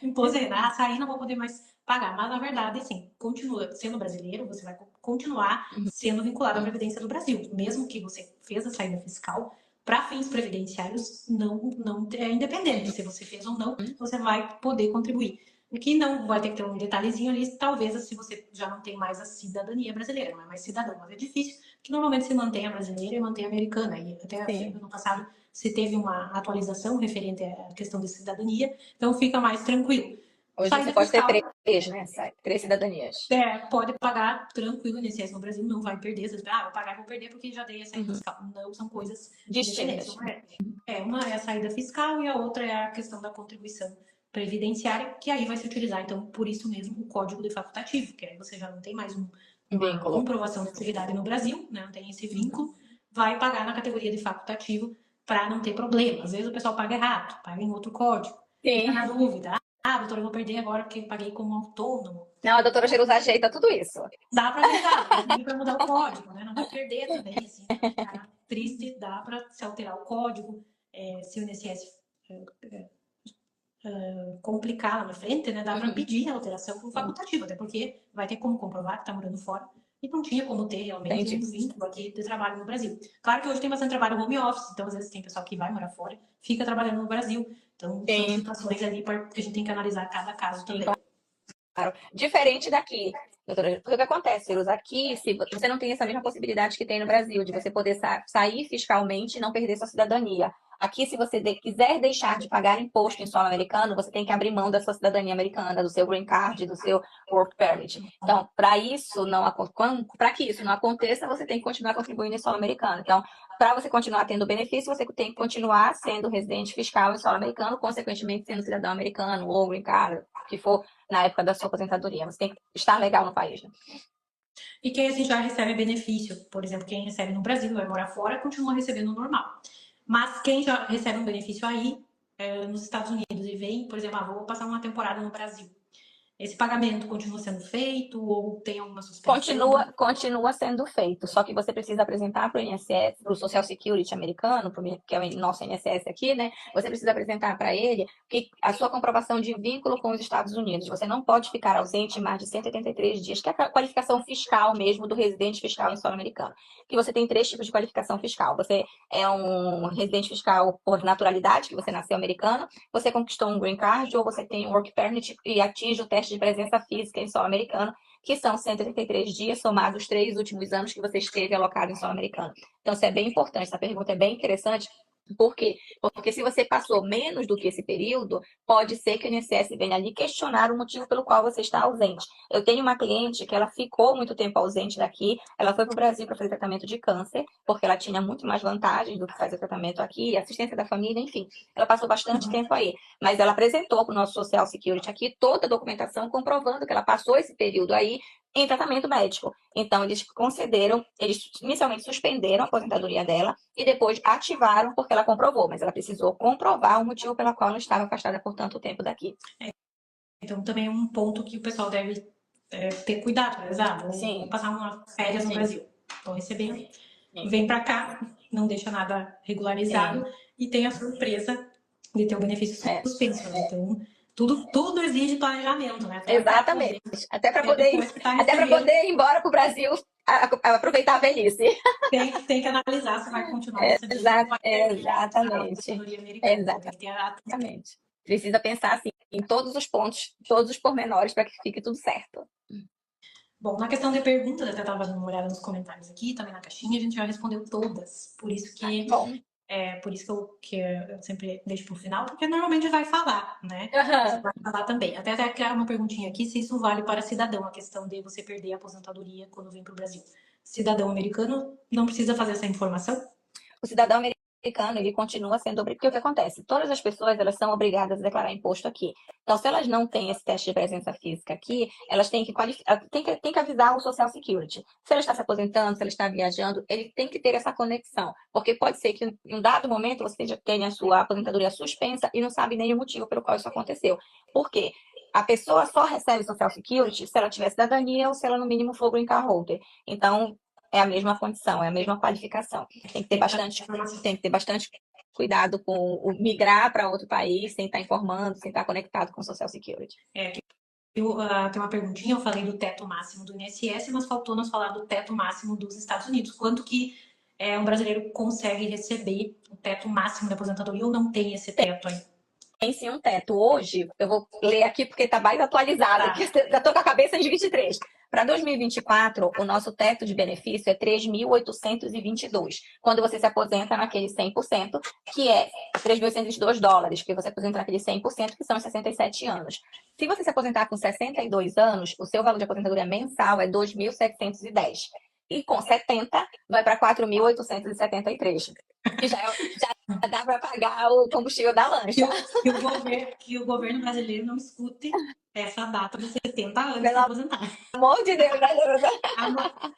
Imposto de renda. Sair não vou poder mais pagar. Mas, na verdade, sim, continua sendo brasileiro, você vai continuar sendo vinculado à Previdência do Brasil. Mesmo que você fez a saída fiscal, para fins previdenciários, não é independente. Se você fez ou não, você vai poder contribuir. O que não vai ter que ter um detalhezinho ali, talvez se você já não tem mais a cidadania brasileira, não é mais cidadão, mas é difícil, que normalmente se mantém a brasileira e mantém a americana. E até Sim. ano passado se teve uma atualização referente à questão de cidadania, então fica mais tranquilo. Hoje você Saída pode ter fiscal, três, né? Três cidadanias. pode pagar tranquilo o INSS no Brasil, não vai perder. Você vou pagar e vou perder porque já dei a saída fiscal. Não, são coisas independentes. Distintas. Uma é a saída fiscal e a outra é a questão da contribuição previdenciária, que aí vai se utilizar, então, por isso mesmo, o código de facultativo, que aí você já não tem mais uma Vínculo. comprovação de atividade no Brasil, né? Não tem esse vínculo, vai pagar na categoria de facultativo para não ter problema. Às vezes o pessoal paga errado, paga em outro código. Fica na dúvida. Doutora, eu vou perder agora porque paguei como autônomo. Não, a doutora Jerusa ajeita tudo isso. Dá para ajeitar, mas para mudar o código, né? Não vai perder também, assim, não ficar triste, dá para se alterar o código, se o INSS complicar lá na frente, né? Dá para pedir a alteração por facultativo, até porque vai ter como comprovar que está morando fora e não tinha como ter realmente um vínculo aqui de trabalho no Brasil. Claro que hoje tem bastante trabalho home office, então às vezes tem pessoal que vai morar fora, fica trabalhando no Brasil. Então são situações ali que a gente tem que analisar cada caso também. Claro. Diferente daqui, doutora, porque o que acontece, Jerusa? Aqui, se você não tem essa mesma possibilidade que tem no Brasil, de você poder sair fiscalmente e não perder sua cidadania. Aqui, se você quiser deixar de pagar imposto em solo americano, você tem que abrir mão da sua cidadania americana, do seu green card, do seu work permit. Então, para que isso não aconteça, você tem que continuar contribuindo em solo americano. Então, para você continuar tendo benefício, você tem que continuar sendo residente fiscal em solo americano, consequentemente sendo cidadão americano ou green card, que for na época da sua aposentadoria. Você tem que estar legal no país. Né? E quem assim já recebe benefício, por exemplo, quem recebe no Brasil e vai morar fora, continua recebendo normal. Mas quem já recebe um benefício aí, nos Estados Unidos, e vem, por exemplo, vou passar uma temporada no Brasil. Esse pagamento continua sendo feito ou tem alguma suspensão? Continua sendo feito, só que você precisa apresentar para o INSS, para o Social Security americano, que é o nosso INSS aqui, né? Você precisa apresentar para ele a sua comprovação de vínculo com os Estados Unidos. Você não pode ficar ausente mais de 183 dias, que é a qualificação fiscal mesmo do residente fiscal em solo americano. Que você tem 3 tipos de qualificação fiscal. Você é um residente fiscal por naturalidade, que você nasceu americano, você conquistou um green card ou você tem um work permit e atinge o teste de presença física em solo americano, que são 183 dias, somados os 3 últimos anos que você esteve alocado em solo americano. Então, isso é bem importante, essa pergunta é bem interessante. Por quê? Porque se você passou menos do que esse período, pode ser que o INSS venha ali questionar o motivo pelo qual você está ausente. Eu tenho uma cliente que ela ficou muito tempo ausente daqui, ela foi para o Brasil para fazer tratamento de câncer, porque ela tinha muito mais vantagens do que fazer tratamento aqui, assistência da família, enfim. Ela passou bastante tempo aí, mas ela apresentou para o nosso Social Security aqui toda a documentação comprovando que ela passou esse período aí em tratamento médico. Então, eles inicialmente suspenderam a aposentadoria dela e depois ativaram porque ela comprovou, mas ela precisou comprovar o motivo pelo qual ela estava afastada por tanto tempo daqui. Então, também é um ponto que o pessoal deve ter cuidado, né? Vou passar uma férias no Brasil. Vou receber, vem para cá, não deixa nada regularizado e tem a surpresa de ter o benefício suspenso. Né? Então, tudo exige planejamento, né? Exatamente. Até para poder ir embora para o Brasil aproveitar a velhice. Tem que analisar se vai continuar recebendo. Exatamente. Precisa pensar assim, em todos os pontos, todos os pormenores para que fique tudo certo. Bom, na questão de perguntas, até estava dando uma olhada nos comentários aqui, também na caixinha, a gente já respondeu todas. Por isso que que eu sempre deixo para o final, porque normalmente vai falar, né? Vai falar também. Até uma perguntinha aqui, se isso vale para cidadão, a questão de você perder a aposentadoria quando vem para o Brasil. Cidadão americano não precisa fazer essa informação? O cidadão americano, ele continua sendo obrigado. Porque o que acontece? Todas as pessoas, elas são obrigadas a declarar imposto aqui. Então, se elas não têm esse teste de presença física aqui, elas têm que avisar o Social Security. Se ela está se aposentando, se ela está viajando, ele tem que ter essa conexão. Porque pode ser que em um dado momento você tenha a sua aposentadoria suspensa e não sabe nem o motivo pelo qual isso aconteceu. Por quê? A pessoa só recebe Social Security se ela tiver cidadania ou se ela, no mínimo, for green card holder. Então, é a mesma condição, é a mesma qualificação. Tem que ter bastante cuidado com o migrar para outro país, sem estar informando, sem estar conectado com o Social Security. Tem uma perguntinha, eu falei do teto máximo do INSS, mas faltou nós falar do teto máximo dos Estados Unidos. Quanto que um brasileiro consegue receber o teto máximo da aposentadoria ou não tem esse teto aí? Tem sim um teto. Hoje, eu vou ler aqui porque está mais atualizado, que Tá. já estou com a cabeça de 23. Para 2024, o nosso teto de benefício é 3.822. Quando você se aposenta naquele 100%, que é US$ 3.822, que você aposenta naquele 100%, que são os 67 anos. Se você se aposentar com 62 anos, o seu valor de aposentadoria mensal é 2.710. E com 70, vai para 4.873. Que já dá para pagar o combustível da lancha. Que o governo brasileiro não escute essa data dos 70 anos Pelo para aposentar. amor de Deus, né, Duda?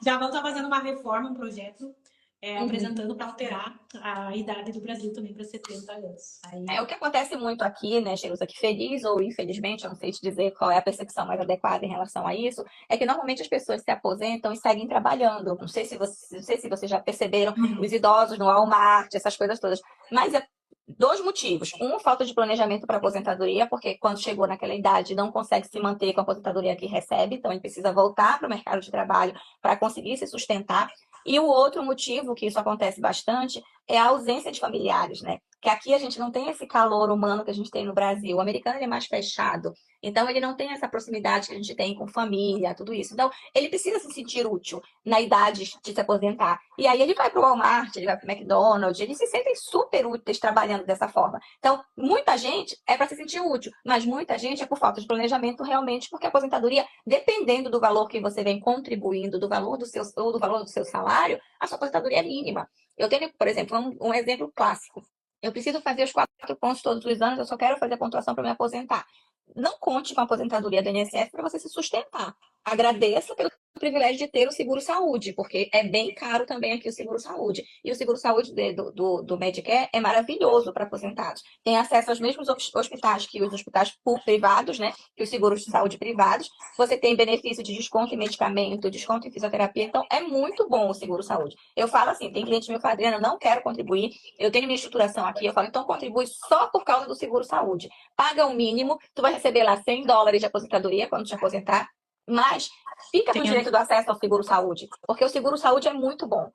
Já vão estar fazendo uma reforma, um projeto, Uhum. apresentando para alterar a idade do Brasil também para 70 anos. É o que acontece muito aqui, né, Cheiros, aqui feliz ou infelizmente, eu não sei te dizer qual é a percepção mais adequada em relação a isso, é que normalmente as pessoas se aposentam e seguem trabalhando. Não sei se vocês já perceberam, os idosos no Walmart, essas coisas todas. Mas é dois motivos. Um, falta de planejamento para aposentadoria, porque quando chegou naquela idade não consegue se manter com a aposentadoria que recebe, então ele precisa voltar para o mercado de trabalho para conseguir se sustentar. E o outro motivo que isso acontece bastante é a ausência de familiares, né? Que aqui a gente não tem esse calor humano que a gente tem no Brasil. O americano ele é mais fechado, então ele não tem essa proximidade que a gente tem com família, tudo isso. Então ele precisa se sentir útil na idade de se aposentar. E aí ele vai para o Walmart, ele vai para o McDonald's, eles se sentem super úteis trabalhando dessa forma. Então muita gente é para se sentir útil, mas muita gente é por falta de planejamento realmente, porque a aposentadoria, dependendo do valor que você vem contribuindo, do valor do seu ou do valor do seu salário, a sua aposentadoria é mínima. Eu tenho, por exemplo, um exemplo clássico. Eu preciso fazer os 4 pontos todos os anos, eu só quero fazer a pontuação para me aposentar. Não conte com a aposentadoria do INSS para você se sustentar. Agradeça pelo privilégio de ter o seguro-saúde, porque é bem caro também aqui o seguro-saúde. E o seguro-saúde do Medicare é maravilhoso para aposentados. Tem acesso aos mesmos hospitais que os hospitais privados, né? Que os seguros de saúde privados. Você tem benefício de desconto em medicamento, desconto em fisioterapia. Então, é muito bom o seguro-saúde. Eu falo assim, tem cliente meu que fala, Adriana, não quero contribuir, eu tenho minha estruturação aqui, eu falo, então contribui só por causa do seguro-saúde. Paga o mínimo, tu vai receber lá US$ 100 de aposentadoria quando te aposentar, mas fica com o direito do acesso ao seguro-saúde, porque o seguro-saúde é muito bom,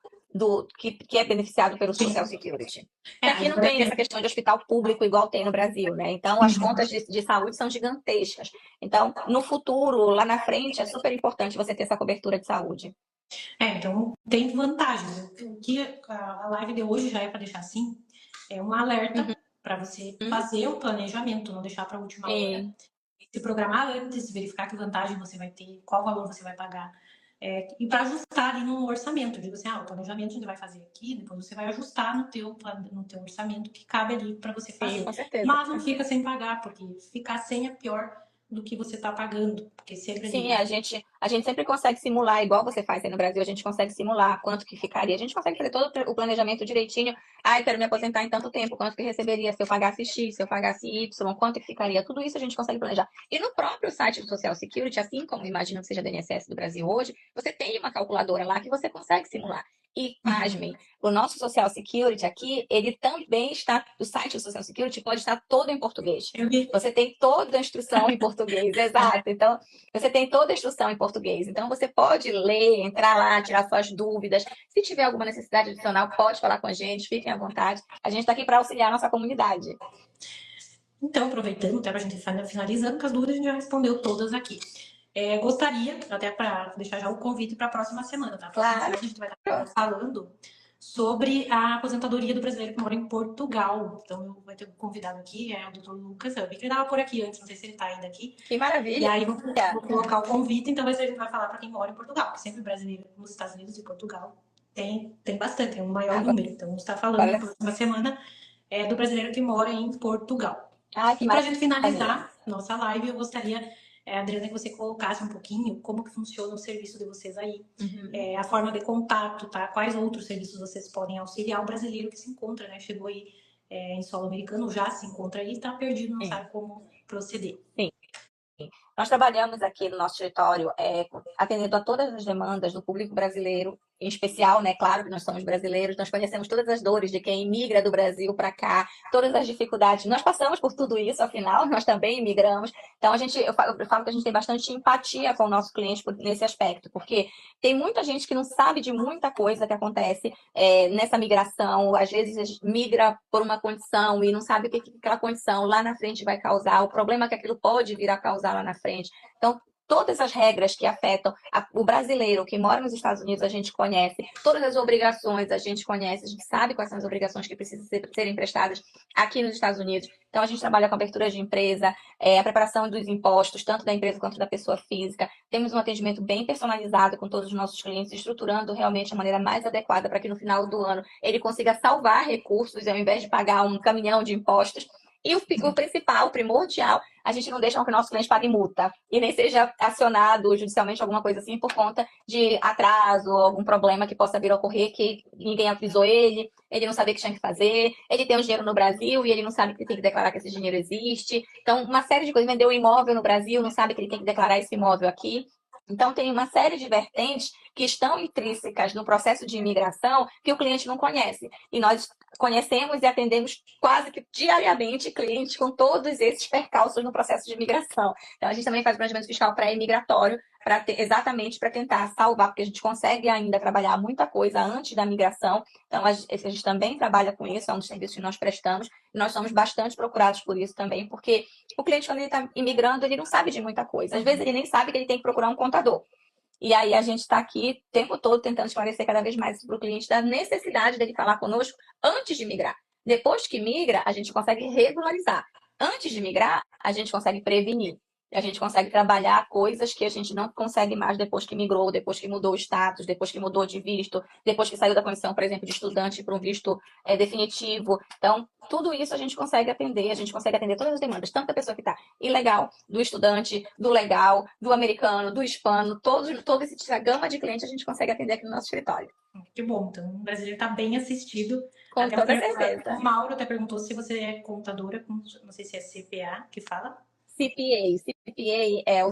que é beneficiado pelo Social Security. E aqui não tem essa questão de hospital público igual tem no Brasil, né? Então, as contas de saúde são gigantescas. Então, no futuro, lá na frente, é super importante você ter essa cobertura de saúde. Então tem vantagens. O que a live de hoje já é para deixar assim, é um alerta para você fazer o planejamento, não deixar para a última hora. Sim. Se programar antes, verificar que vantagem você vai ter, qual valor você vai pagar. E para ajustar ali no orçamento. Digo assim, o planejamento a gente vai fazer aqui, depois você vai ajustar no teu orçamento que cabe ali para você fazer. Sim, com certeza. Mas não fica sem pagar, porque ficar sem é pior do que você está pagando. Porque sempre Sim, a gente sempre consegue simular, igual você faz aí no Brasil, a gente consegue simular quanto que ficaria. A gente consegue fazer todo o planejamento direitinho. Eu quero me aposentar em tanto tempo, quanto que receberia se eu pagasse X, se eu pagasse Y, quanto que ficaria. Tudo isso a gente consegue planejar. E no próprio site do Social Security, assim como imagino que seja do INSS do Brasil hoje, você tem uma calculadora lá que você consegue simular. E, pasmem, o nosso Social Security aqui, ele também está, o site do Social Security pode estar todo em português. Você tem toda a instrução em português, exato. Então, você tem toda a instrução em português. Então, você pode ler, entrar lá, tirar suas dúvidas. Se tiver alguma necessidade adicional, pode falar com a gente, fiquem à vontade. A gente está aqui para auxiliar a nossa comunidade. Então, aproveitando, até para a gente finalizando, que as dúvidas a gente já respondeu todas aqui. Gostaria, até para deixar já o convite para a próxima semana, tá? Claro. A gente vai estar falando sobre a aposentadoria do brasileiro que mora em Portugal. Então, eu vou ter um convidado aqui, é o Dr. Lucas. Eu vi que ele estava por aqui antes, não sei se ele está ainda aqui. Que maravilha. E aí, vou colocar o convite, então a gente vai falar para quem mora em Portugal, porque sempre brasileiro nos Estados Unidos e Portugal tem bastante, tem um maior número. Então, vamos estar falando na próxima semana do brasileiro que mora em Portugal. E para a gente finalizar nossa live, eu gostaria, Adriana, que você colocasse um pouquinho como que funciona o serviço de vocês aí, a forma de contato, tá? Quais outros serviços vocês podem auxiliar o brasileiro que se encontra, né? Chegou aí em solo americano, já se encontra aí, está perdido, não sabe como proceder. Sim. Nós trabalhamos aqui no nosso escritório atendendo a todas as demandas do público brasileiro em especial, né? Claro que nós somos brasileiros, nós conhecemos todas as dores de quem imigra do Brasil para cá, todas as dificuldades. Nós passamos por tudo isso, afinal, nós também imigramos. Então, eu falo que a gente tem bastante empatia com o nosso cliente nesse aspecto, porque tem muita gente que não sabe de muita coisa que acontece nessa migração. Às vezes migra por uma condição e não sabe o que aquela condição lá na frente vai causar, o problema que aquilo pode vir a causar lá na frente. Então, todas as regras que afetam o brasileiro que mora nos Estados Unidos, a gente conhece, todas as obrigações a gente conhece, a gente sabe quais são as obrigações que precisam serem prestadas aqui nos Estados Unidos. Então, a gente trabalha com abertura de empresa, a preparação dos impostos, tanto da empresa quanto da pessoa física. Temos um atendimento bem personalizado com todos os nossos clientes, estruturando realmente a maneira mais adequada para que no final do ano ele consiga salvar recursos ao invés de pagar um caminhão de impostos. E o principal, o primordial, a gente não deixa com que o nosso cliente pague multa e nem seja acionado judicialmente, alguma coisa assim, por conta de atraso, algum problema que possa vir a ocorrer que ninguém avisou ele não sabia o que tinha que fazer, ele tem o dinheiro no Brasil e ele não sabe que ele tem que declarar que esse dinheiro existe. Então, uma série de coisas, vendeu um imóvel no Brasil, não sabe que ele tem que declarar esse imóvel aqui. Então, tem uma série de vertentes que estão intrínsecas no processo de imigração que o cliente não conhece. E nós conhecemos e atendemos quase que diariamente clientes com todos esses percalços no processo de imigração. Então, a gente também faz planejamento fiscal pré-imigratório, exatamente para tentar salvar, porque a gente consegue ainda trabalhar muita coisa antes da migração. Então, a gente também trabalha com isso, é um dos serviços que nós prestamos. E nós somos bastante procurados por isso também, porque o cliente, quando ele está imigrando, ele não sabe de muita coisa. Às vezes, ele nem sabe que ele tem que procurar um contador. E aí a gente está aqui o tempo todo tentando esclarecer cada vez mais para o cliente da necessidade dele falar conosco antes de migrar. Depois que migra, a gente consegue regularizar. Antes de migrar, a gente consegue prevenir. A gente consegue trabalhar coisas que a gente não consegue mais depois que migrou, depois que mudou o status, depois que mudou de visto, depois que saiu da condição, por exemplo, de estudante para um visto definitivo. Então, tudo isso a gente consegue atender todas as demandas, tanto da pessoa que está ilegal, do estudante, do legal, do americano, do hispano, toda essa gama de clientes a gente consegue atender aqui no nosso escritório. Que bom, então o brasileiro está bem assistido. Com toda certeza. O Mauro até perguntou se você é contadora, não sei se é CPA que fala. CPA é a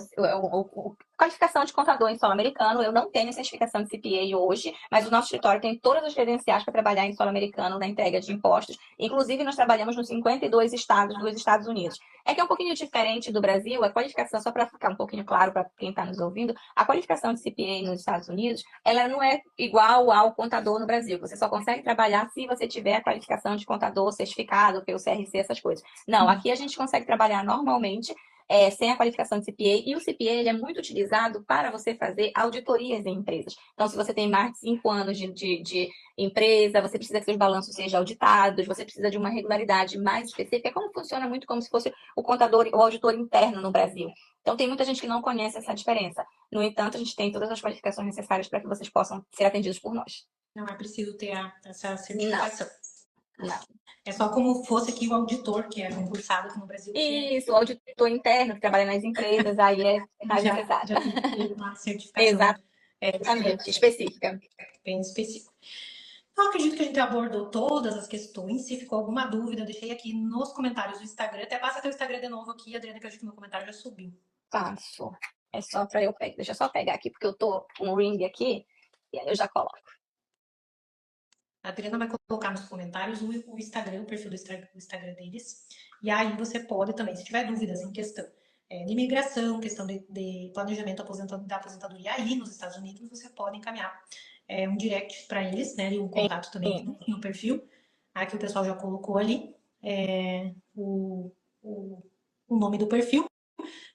qualificação de contador em solo americano. Eu não tenho certificação de CPA hoje, mas o nosso escritório tem todas as credenciais para trabalhar em solo americano na entrega de impostos. Inclusive, nós trabalhamos nos 52 estados dos Estados Unidos. É que é um pouquinho diferente do Brasil, a qualificação, só para ficar um pouquinho claro para quem está nos ouvindo, a qualificação de CPA nos Estados Unidos, ela não é igual ao contador no Brasil. Você só consegue trabalhar se você tiver a qualificação de contador certificado pelo CRC, essas coisas. Não, aqui a gente consegue trabalhar normalmente sem a qualificação de CPA, e o CPA ele é muito utilizado para você fazer auditorias em empresas. Então, se você tem mais de 5 anos de empresa, você precisa que seus balanços sejam auditados, você precisa de uma regularidade mais específica. É como funciona muito como se fosse o contador ou auditor interno no Brasil. Então, tem muita gente que não conhece essa diferença. No entanto, a gente tem todas as qualificações necessárias para que vocês possam ser atendidos por nós. Não é preciso ter essa certificação. Não. É só como fosse aqui o auditor, que é concursado aqui no Brasil. Isso, o auditor interno que trabalha nas empresas, aí é mais necessário. Já tem uma certificação. Exatamente, específica. Bem específica. Então, acredito que a gente abordou todas as questões. Se ficou alguma dúvida, eu deixei aqui nos comentários do Instagram. Até passa teu Instagram de novo aqui, Adriana, que eu acho que meu comentário já subiu. Passo. É só para eu pegar. Deixa eu só pegar aqui, porque eu tô com um ring aqui, e aí eu já coloco. A Adriana vai colocar nos comentários o Instagram, o perfil do Instagram deles. E aí você pode também, se tiver dúvidas em questão de imigração, questão de planejamento da aposentadoria aí nos Estados Unidos, você pode encaminhar um direct para eles, né? E um contato também no perfil. Aqui o pessoal já colocou ali o nome do perfil.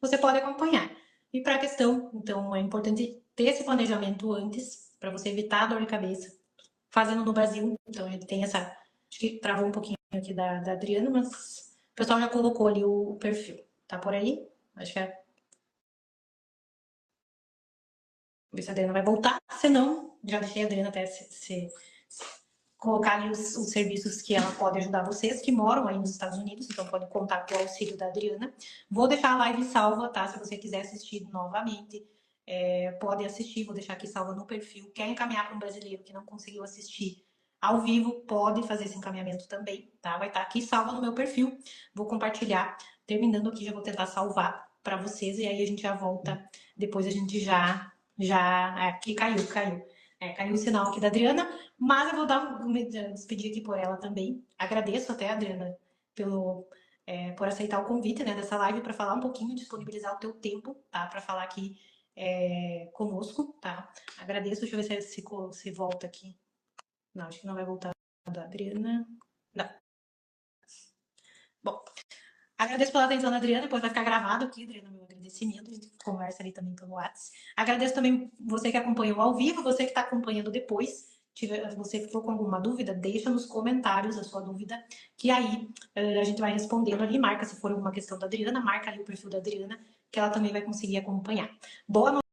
Você pode acompanhar. E para a questão, então, é importante ter esse planejamento antes, para você evitar a dor de cabeça. Fazendo no Brasil, então ele tem essa. Acho que travou um pouquinho aqui da Adriana, mas o pessoal já colocou ali o perfil. Tá por aí? Acho que é. Ver se a Adriana vai voltar. Se não, já deixei a Adriana até colocar ali os serviços que ela pode ajudar vocês que moram aí nos Estados Unidos, então podem contar com o auxílio da Adriana. Vou deixar a live salva, tá? Se você quiser assistir novamente, pode assistir, vou deixar aqui salva no perfil. Quer encaminhar para um brasileiro que não conseguiu assistir ao vivo, pode fazer esse encaminhamento também, tá? Vai estar aqui salva no meu perfil. Vou compartilhar. Terminando aqui, já vou tentar salvar para vocês e aí a gente já volta. Depois a gente já aqui caiu. Caiu o sinal aqui da Adriana, mas eu vou me despedir aqui por ela também. Agradeço até, Adriana, por aceitar o convite, né, dessa live para falar um pouquinho, disponibilizar o teu tempo, tá, para falar aqui conosco, tá? Agradeço. Deixa eu ver se volta aqui. Não, acho que não vai voltar da Adriana. Não. Bom, agradeço pela atenção da Adriana, depois vai ficar gravado aqui, Adriana, meu agradecimento. A gente conversa ali também pelo WhatsApp. Agradeço também você que acompanhou ao vivo, você que está acompanhando depois. Você ficou com alguma dúvida, deixa nos comentários a sua dúvida, que aí a gente vai respondendo ali. Marca se for alguma questão da Adriana, marca ali o perfil da Adriana, que ela também vai conseguir acompanhar. Boa noite.